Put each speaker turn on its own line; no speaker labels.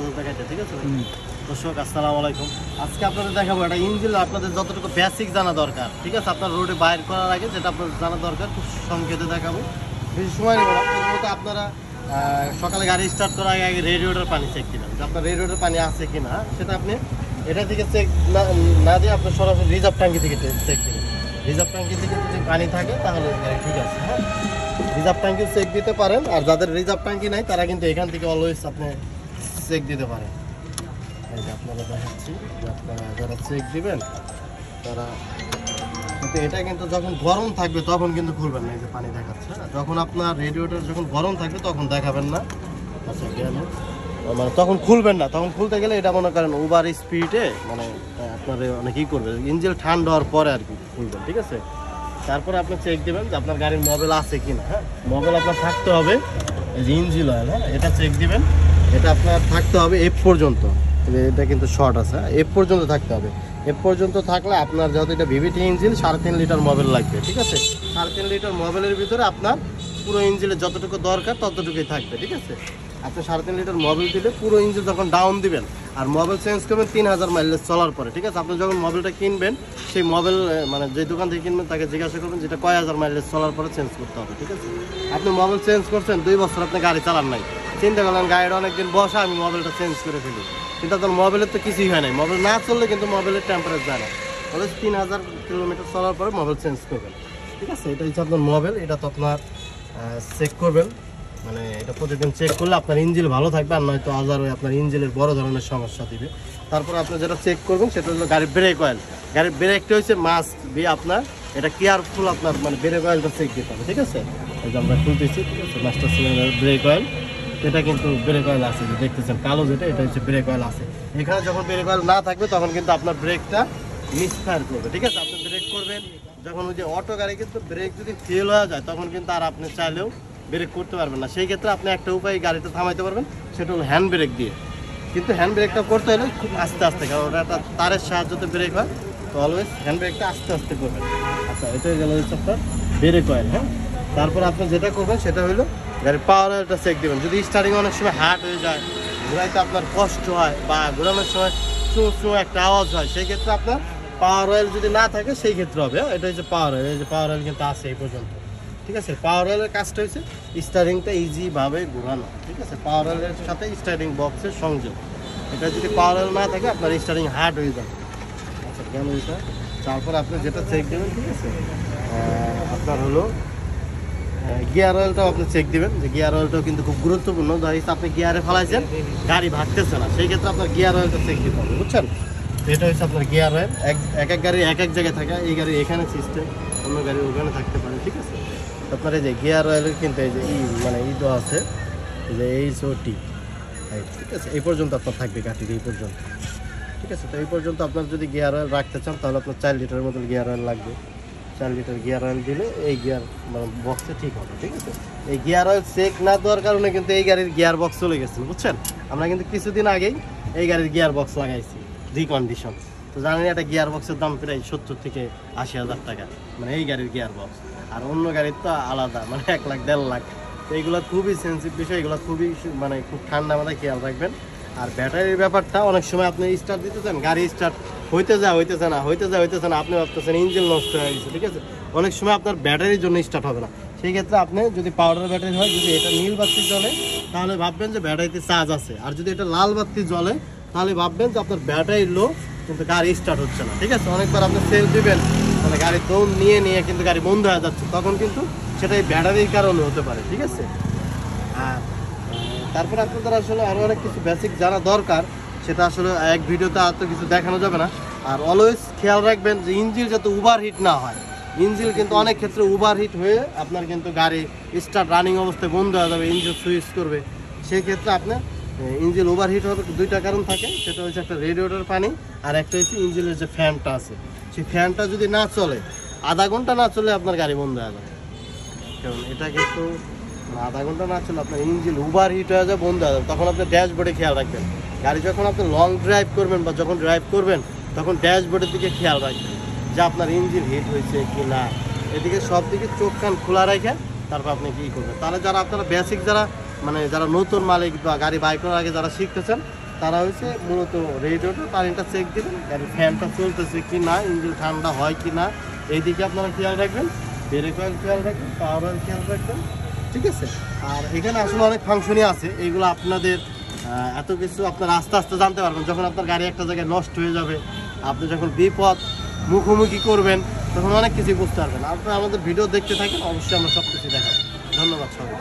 হাজার টাকা, ঠিক আছে ভাই? দর্শক আসসালামু আলাইকুম। আজকে আপনাদের দেখাবো একটা ইঞ্জিন আপনাদের যতটুকু বেসিক জানা দরকার, ঠিক আছে, আপনার রোডে বাইর করার আগে যেটা আপনার জানা দরকার, খুব সংক্ষেপে দেখাবো, বেশি সময় নেব না। প্রথমত আপনারা সকালে গাড়ি স্টার্ট করার আগে রেডিওটার পানি চেক দিবেন যে আপনার রেডিওটার পানি আছে কি না। সেটা আপনি এটা থেকে চেক না দিয়ে আপনার সরাসরি রিজার্ভ ট্যাঙ্কি থেকে চেক দেবেন। রিজার্ভ ট্যাঙ্কি থেকে যদি পানি থাকে তাহলে ঠিক আছে, হ্যাঁ, রিজার্ভ ট্যাঙ্কি চেক দিতে পারেন। আর যাদের রিজার্ভ ট্যাঙ্কি নাই তারা কিন্তু এখান থেকে অলওয়েজ আপনি চেক দিতে পারেন। এই যে আপনারা দেখাচ্ছি যে আপনারা যারা চেক দিবেন তারা কিন্তু এটা কিন্তু যখন গরম থাকবে তখন কিন্তু খুলবেন না। এই যে পানি দেখাচ্ছে, যখন আপনার রেডিওটার যখন গরম থাকবে তখন দেখাবেন না। আচ্ছা গেল, মানে তখন খুলবেন না। তখন খুলতে গেলে এটা মনে করেন ওভার স্পিডে মানে আপনার অনেকেই করবে, ইঞ্জিন ঠান্ডা হওয়ার পরে আর কি খুলবেন, ঠিক আছে। তারপরে আপনি চেক দেবেন যে আপনার গাড়ির মোবিল আছে কিনা। হ্যাঁ, মোবিল আপনার থাকতে হবে, এই যে ইঞ্জিন অয়েল, হ্যাঁ, এটা চেক দিবেন। এটা আপনার থাকতে হবে এফ পর্যন্ত, এটা কিন্তু শর্ট আছে, এফ পর্যন্ত থাকতে হবে। এফ পর্যন্ত থাকলে আপনার যেহেতু এটা ভিভিটি ইঞ্জিন 3.5 লিটার মোবিল লাগবে, ঠিক আছে। 3.5 লিটার মোবিলের ভিতরে আপনার পুরো ইঞ্জিনের যতটুকু দরকার ততটুকুই থাকবে, ঠিক আছে। আপনি 3.5 লিটার মোবিল দিলে পুরো ইঞ্জিন যখন ডাউন দিবেন আর মোবিল চেঞ্জ করবেন 3000 মাইলেজ চলার পরে, ঠিক আছে। আপনি যখন মোবিলটা কিনবেন সেই মোবিল মানে যে দোকান থেকে কিনবেন তাকে জিজ্ঞাসা করবেন যেটা কয় হাজার মাইলেজ চলার পরে চেঞ্জ করতে হবে, ঠিক আছে। আপনি মোবিল চেঞ্জ করছেন 2 বছর আপনি গাড়ি চালান নাই, চিন্তা করলেন গাড়িটা অনেকদিন বসা আমি মোবিলটা চেঞ্জ করে ফেলি, কিন্তু আপনার মোবিলের তো কিছুই হয় নাই। মোবিল না চললে কিন্তু মোবিলের টেম্পারেচার যায় না, তাহলে 3000 কিলোমিটার চলার পরে মোবিল চেঞ্জ করবেন, ঠিক আছে। এটা হচ্ছে আপনার মোবিল, এটা তো আপনার চেক করবেন, মানে এটা প্রতিদিন চেক করলে আপনার ইঞ্জিন ভালো থাকবে, আর নয়তো আজার আপনার ইঞ্জিনের বড় ধরনের সমস্যা দিবে। তারপর আপনি যেটা চেক করবেন সেটা হলো গাড়ির ব্রেক অয়েল। গাড়ির ব্রেকটা হচ্ছে মাস্ট বি আপনার এটা কেয়ারফুল, আপনার মানে ব্রেক অয়েলটা চেক দিতে হবে, ঠিক আছে। এই যে আমরা খুলতেছি, ঠিক আছে, মাস্টার সিলিন্ডার ব্রেক অয়েল, এটা কিন্তু ব্রেক অয়েল আছে, যে দেখতেছেন কালো যেটা, এটা হচ্ছে ব্রেক অয়েল আছে। এখানে যখন ব্রেক অয়েল না থাকবে তখন কিন্তু আপনার ব্রেকটা মিসফায়ার করবে, ঠিক আছে। আপনি ব্রেক করবেন যখন ওই যে অটো গাড়ি কিন্তু ব্রেক যদি ফেল হয়ে যায় তখন কিন্তু আর আপনি চাইলেও ব্রেক করতে পারবেন না। সেই ক্ষেত্রে আপনি একটা উপায় গাড়িতে থামাইতে পারবেন, সেটা হলো হ্যান্ড ব্রেক দিয়ে। কিন্তু হ্যান্ড ব্রেকটা করতে হলে খুব আস্তে আস্তে, কারণ ওটা একটা তারের সাহায্যে ব্রেক হয়, তো অলওয়েজ হ্যান্ড ব্রেকটা আস্তে আস্তে করবেন। আচ্ছা, এটা গেল হচ্ছে আপনার ব্রেক অয়েল, হ্যাঁ। তারপর আপনি যেটা করবেন সেটা হলো গাড়ির পাওয়ার অয়েলটা চেক দেবেন। যদি স্টার্টিং অনেক সময় হার্ড হয়ে যায়, ঘোরাইতে আপনার কষ্ট হয় বা ঘোরানোর সময় চু চু একটা আওয়াজ হয়, সেই ক্ষেত্রে আপনার পাওয়ার অয়েল যদি না থাকে সেই ক্ষেত্রে হবে। এটা হচ্ছে পাওয়ার অয়েল, এই যে পাওয়ার অয়েল কিন্তু আছে এই পর্যন্ত, ঠিক আছে। পাওয়ার অয়েলের কাজটা হচ্ছে স্টারিংটা ইজিভাবে ঘোরানো, ঠিক আছে। পাওয়ার অয়েলের সাথে স্টারিং বক্সের সংযোগ, এটা যদি পাওয়ার অয়েল না থাকে আপনার স্টারিং হার্ড হয়ে যাবে। আচ্ছা কেন এটা, তারপর আপনি যেটা চেক দেবেন, ঠিক আছে, আপনার হলো গিয়ার অয়েলটাও আপনি চেক দিবেন। যে গিয়ার অয়েলটাও কিন্তু খুব গুরুত্বপূর্ণ। ধরেন আপনি গিয়ারে ফেলাইছেন, গাড়ি ভাগতেছে না, সেই ক্ষেত্রে আপনার গিয়ার অয়েলটা চেক দিতে হবে, বুঝছেন। এটা হচ্ছে আপনার গিয়ার অয়েল, এক এক গাড়ি এক এক জায়গায় থাকে। এই গাড়ি এখানে সিস্টেম, অন্য গাড়ি ওখানে থাকতে পারে, ঠিক আছে। আপনার এই যে গিয়ার অয়েলের কিন্তু এই যে মানে তো আছে, এই যে HOT, ঠিক আছে, এই পর্যন্ত আপনার থাকবে গাড়ির এই পর্যন্ত, ঠিক আছে। তো এই পর্যন্ত আপনার যদি গিয়ার অয়েল রাখতে চান তাহলে আপনার 4 লিটারের মতো গিয়ার অয়েল লাগবে। 4 লিটার গিয়ার অয়েল দিলে এই গিয়ার মানে বক্সে ঠিক হবে, ঠিক আছে। এই গিয়ার অয়েল চেক না দেওয়ার কারণে কিন্তু এই গাড়ির গিয়ার বক্স চলে গেছে, বুঝছেন। আমরা কিন্তু কিছুদিন আগেই এই গাড়ির গিয়ার বক্স লাগাইছি রিকন্ডিশন, তো জানেন একটা গিয়ার বক্সের দাম প্রায় 70 থেকে 80,000 টাকা, মানে এই গাড়ির গিয়ার বক্স। আর অন্য গাড়ির তো আলাদা, মানে 1 লাখ 1.5 লাখ। তো এইগুলো খুবই সেন্সিটিভ বিষয়, এগুলো খুবই মানে খুব ঠান্ডা মাথায় খেয়াল রাখবেন। আর ব্যাটারির ব্যাপারটা, অনেক সময় আপনি স্টার্ট দিতে চান, গাড়ি স্টার্ট হইতেছে না, আপনি ভাবতেছেন ইঞ্জিন নষ্ট হয়ে গেছে, ঠিক আছে। অনেক সময় আপনার ব্যাটারির জন্য স্টার্ট হবে না। সেই ক্ষেত্রে আপনি যদি পাউডার ব্যাটারি হয়, যদি এটা নীল বাতি জ্বলে তাহলে ভাববেন যে ব্যাটারিতে চার্জ আছে, আর যদি এটা লাল বাতি জ্বলে তাহলে ভাববেন যে আপনার ব্যাটারি লো, কিন্তু গাড়ি স্টার্ট হচ্ছে না, ঠিক আছে। অনেকবার আপনি সেল দিবেন, মানে গাড়ি দৌড় নিয়ে কিন্তু গাড়ি বন্ধ হয়ে যাচ্ছে, তখন কিন্তু সেটা এই ব্যাটারির কারণে হতে পারে, ঠিক আছে। আর তারপরে আপনাদের আসলে আরও অনেক কিছু বেসিক জানা দরকার, সেটা আসলে এক ভিডিওতে আর তো কিছু দেখানো যাবে না। আর অলওয়েজ খেয়াল রাখবেন যে ইঞ্জিন যাতে ওভারহিট না হয়। ইঞ্জিন কিন্তু অনেক ক্ষেত্রে ওভারহিট হয়ে আপনার কিন্তু গাড়ি স্টার্ট রানিং অবস্থায় বন্ধ হয়ে যাবে, ইঞ্জিন সুইচ করবে। সেই ক্ষেত্রে আপনার ইঞ্জিন ওভারহিট হবে 2টা কারণ থাকে, সেটা হচ্ছে একটা রেডিয়েটর পানি, আর একটা হচ্ছে ইঞ্জিনের যে ফ্যানটা আছে, সেই ফ্যানটা যদি না চলে, আধা ঘন্টা না চলে আপনার গাড়ি বন্ধ হয়ে যাবে। কারণ এটা কিন্তু আধা ঘন্টা না চলে আপনার ইঞ্জিন ওভারহিট হয়ে যায়, বন্ধ হয়ে যাবে। তখন আপনি ড্যাশবোর্ডে খেয়াল রাখবেন, গাড়ি যখন আপনি লং ড্রাইভ করবেন বা যখন ড্রাইভ করবেন তখন ড্যাশবোর্ডের দিকে খেয়াল রাখবেন যে আপনার ইঞ্জিন হিট হয়েছে কি না। এদিকে সব দিকে চোখ কান খোলা রেখে তারপর আপনি কী করবেন। তাহলে যারা আপনারা বেসিক যারা মানে যারা নতুন মালিক বা গাড়ি বাই করার আগে যারা শিখতেছেন তারা হচ্ছে মূলত রেডিওটা পানিটা চেক দেবেন, গাড়ির ফ্যানটা চলতেছে কি না, ইঞ্জিন ঠান্ডা হয় কি না, এইদিকে আপনারা খেয়াল রাখবেন, ব্রেক অয়েল খেয়াল রাখবেন, পাওয়ার অয়েল খেয়াল রাখবেন, ঠিক আছে। আর এখানে আসলে অনেক ফাংশনই আছে, এইগুলো আপনাদের এত কিছু আপনারা আস্তে আস্তে জানতে পারবেন। যখন আপনার গাড়ি একটা জায়গায় নষ্ট হয়ে যাবে, আপনি যখন বিপদ মুখোমুখি করবেন, তখন অনেক কিছু বুঝতে পারবেন। আপনারা আমাদের ভিডিও দেখতে থাকেন, অবশ্যই আমরা সব কিছু দেখাবো। ধন্যবাদ সবাই।